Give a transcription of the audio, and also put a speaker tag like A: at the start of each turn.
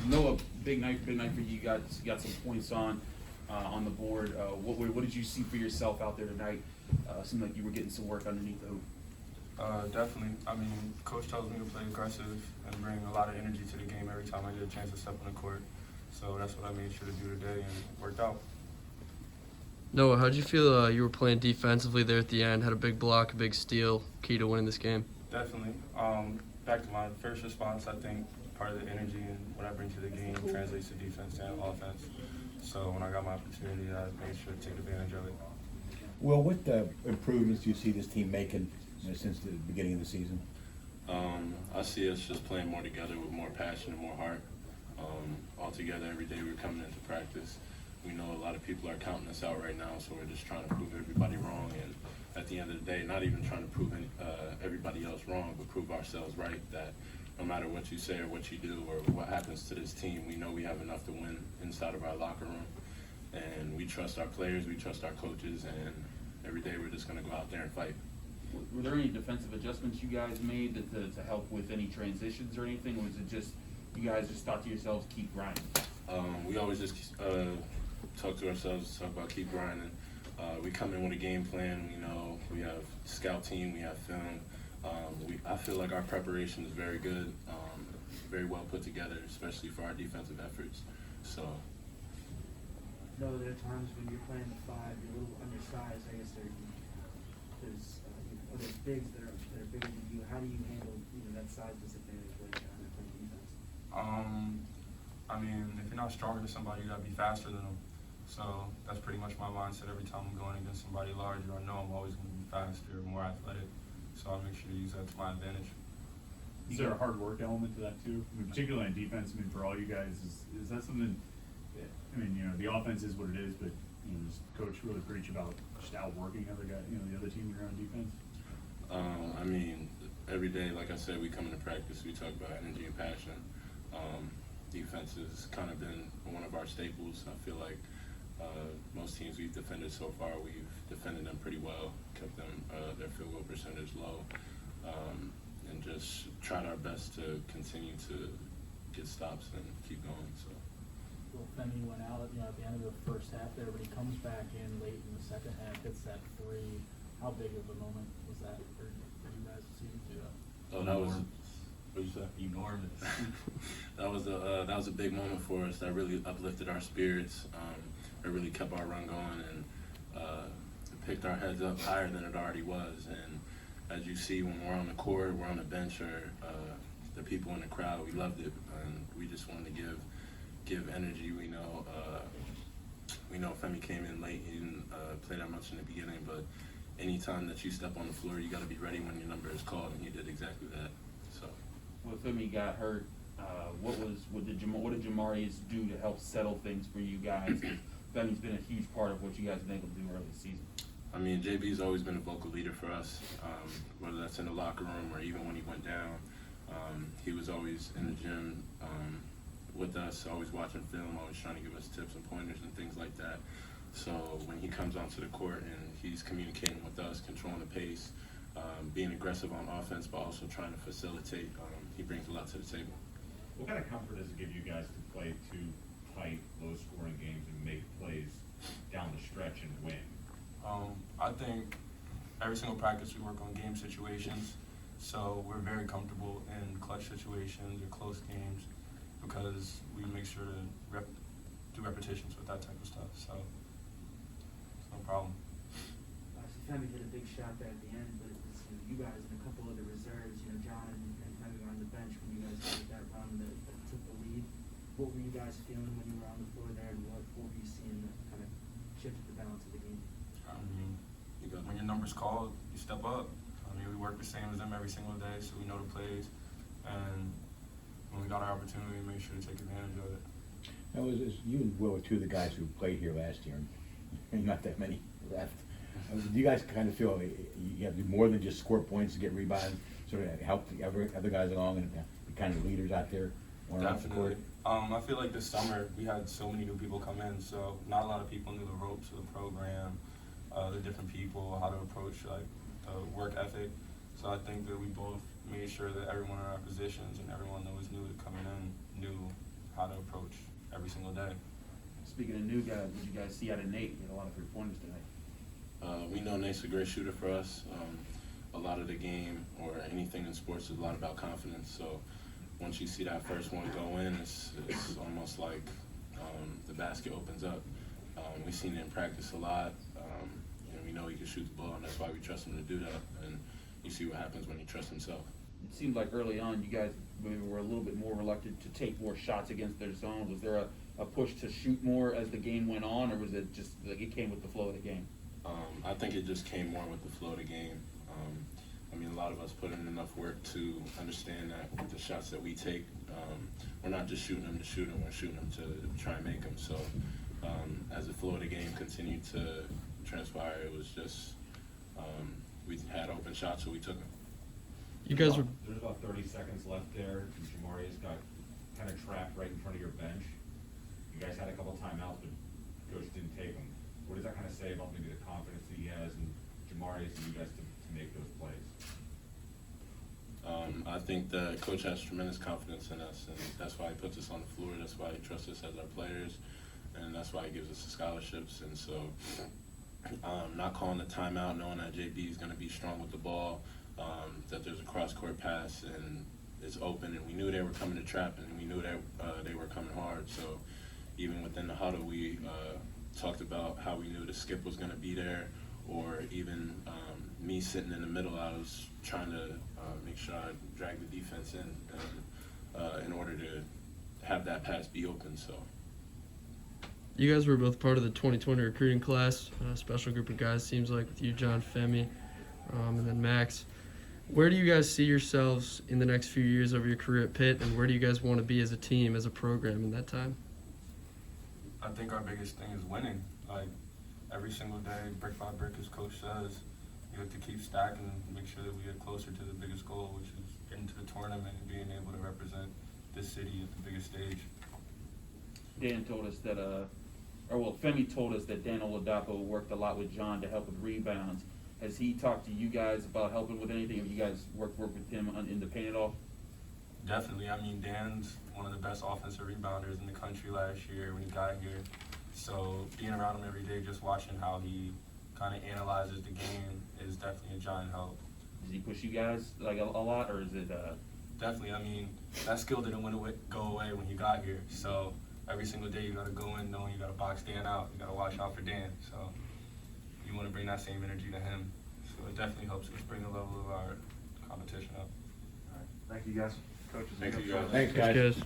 A: Noah, big night for you. You got some points on the board. What did you see for yourself out there tonight? Seemed like you were getting some work underneath the hoop.
B: Definitely. I mean, Coach tells me to play aggressive and bring a lot of energy to the game every time I get a chance to step on the court. So that's what I made sure to do today, and it worked out.
C: Noah, how did you feel you were playing defensively there at the end? Had a big block, a big steal, key to winning this game?
B: Definitely. Back to my first response, I think part of the energy and what I bring to the game translates to defense and offense. So when I got my opportunity, I made sure to take advantage of it.
D: Well, what improvements do you see this team making since the beginning of the season?
E: I see us just playing more together with more passion and more heart. All together every day we're coming into practice. We know a lot of people are counting us out right now, so we're just trying to prove everybody wrong. And at the end of the day, not even trying to prove everybody else wrong, but prove ourselves right, that no matter what you say or what you do or what happens to this team, we know we have enough to win inside of our locker room. And we trust our players, we trust our coaches, and every day we're just going to go out there and fight.
A: Were there any defensive adjustments you guys made to help with any transitions or anything, or was it just you guys just thought to yourselves, keep grinding?
E: We always just talk to ourselves, talk about keep grinding. We come in with a game plan. You know, we have scout team, we have film. I feel like our preparation is very good, very well put together, especially for our defensive efforts. So.
F: No, there are times when you're playing the five, you're a little undersized. I guess there's bigs that are bigger than you. How do you handle that size disadvantage when you're trying to play defense?
B: I mean, if you're not stronger than somebody, you gotta be faster than them. So that's pretty much my mindset every time I'm going against somebody larger. I know I'm always going to be faster, more athletic. So I'll make sure to use that to my advantage.
G: Is there a hard work element to that too? I mean, particularly on defense. I mean, for all you guys, is that something? I mean, the offense is what it is, but does coach really preach about just outworking other guys, the other team you're on defense?
E: I mean, every day, like I said, we come into practice, we talk about energy and passion. Defense has kind of been one of our staples. I feel like most teams we've defended so far, we've defended them pretty well, kept them their field goal percentage low, and just tried our best to continue to get stops and keep going. So.
H: Well, Femi went out at the end of the first half there, but he comes back in late in the second half, hits that three. How big of a moment was that for you guys to see him do that?
E: Oh, that was. What'd you say?
H: Enormous.
E: that was a big moment for us. That really uplifted our spirits. It really kept our run going and picked our heads up higher than it already was. And as you see, when we're on the court, we're on the bench, or the people in the crowd, we loved it, and we just wanted to give energy. We know Femi came in late. He didn't play that much in the beginning, but anytime that you step on the floor, you got to be ready when your number is called, and he did exactly that. So.
A: When Femi got hurt, what did Jamarius do to help settle things for you guys? Femi's been a huge part of what you guys have been able to do early season.
E: I mean, JB's always been a vocal leader for us, whether that's in the locker room or even when he went down. He was always in the gym with us, always watching film, always trying to give us tips and pointers and things like that. So when he comes onto the court and he's communicating with us, controlling the pace, being aggressive on offense, but also trying to facilitate, he brings a lot to the table.
G: What kind of comfort does it give you guys to play two tight, low-scoring games and make plays down the stretch and win?
B: I think every single practice we work on game situations, so we're very comfortable in clutch situations or close games because we make sure to do repetitions with that type of stuff. So it's no problem.
F: Femi hit a big shot there at the end, but it was you guys and a couple of the reserves, John and Femi were on the bench when you guys made that run that took the lead. What were you guys feeling when you were on the floor there, and what were you seeing that kind of shifted the balance of the game?
B: I mean, when your number's called, you step up. I mean, we work the same as them every single day, so we know the plays. And when we got our opportunity, we made sure to take advantage of it.
D: Now, you and Will were two of the guys who played here last year, and not that many left. Do you guys kind of feel you have to do more than just score points to get rebounds, sort of help the other guys along and be kind of leaders out there on the court?
B: I feel like this summer we had so many new people come in, so not a lot of people knew the ropes of the program, the different people, how to approach the work ethic. So I think that we both made sure that everyone in our positions and everyone that was new to coming in knew how to approach every single day.
A: Speaking of new guys, what did you guys see out of Nate? He had a lot of 3-pointers tonight.
E: We know Nate's a great shooter for us. A lot of the game or anything in sports is a lot about confidence. So once you see that first one go in, it's almost like the basket opens up. We've seen it in practice a lot. And we know he can shoot the ball, and that's why we trust him to do that. And you see what happens when he trusts himself.
A: It seemed like early on you guys maybe were a little bit more reluctant to take more shots against their zone. Was there a push to shoot more as the game went on, or was it just like it came with the flow of the game?
E: I think it just came more with the flow of the game. I mean, a lot of us put in enough work to understand that the shots that we take, we're not just shooting them to shoot them, we're shooting them to try and make them. So as the flow of the game continued to transpire, it was just, we had open shots, so we took them.
C: You guys were
I: There's about 30 seconds left there, and Jamarius got kind of trapped right in front of your bench. You guys had a couple timeouts, but coach didn't take them. What does that kind of say about maybe the confidence that he has in Jamarius and you guys to make those plays?
E: I think the coach has tremendous confidence in us, and that's why he puts us on the floor. That's why he trusts us as our players, and that's why he gives us the scholarships. And so, not calling the timeout, knowing that JB is going to be strong with the ball, that there's a cross-court pass and it's open, and we knew they were coming to trap, and we knew that they were coming hard. So, even within the huddle, we talked about how we knew the skip was going to be there, or even me sitting in the middle, I was trying to make sure I drag the defense in order to have that pass be open. So
C: You guys were both part of the 2020 recruiting class, a special group of guys, seems like, with you, John, Femi, and then Max. Where do you guys see yourselves in the next few years of your career at Pitt, and where do you guys want to be as a team, as a program in that time?
B: I think our biggest thing is winning. Like, every single day, brick by brick, as Coach says, you have to keep stacking and make sure that we get closer to the biggest goal, which is getting to the tournament and being able to represent this city at the biggest stage.
A: Dan told us that, Femi told us that Dan Oladapo worked a lot with John to help with rebounds. Has he talked to you guys about helping with anything? Have you guys worked with him in the paint at all?
B: Definitely. I mean, Dan's one of the best offensive rebounders in the country last year when he got here. So being around him every day, just watching how he kind of analyzes the game is definitely a giant help.
A: Does he push you guys like a lot, or is it?
B: Definitely. I mean, that skill didn't go away when he got here. So every single day you got to go in knowing you got to box Dan out. You got to watch out for Dan. So you want to bring that same energy to him. So it definitely helps us bring the level of our competition up.
I: All right. Thank you, guys. Coaches.
E: Thank you, guys.
D: Thanks, guys.
C: Guys.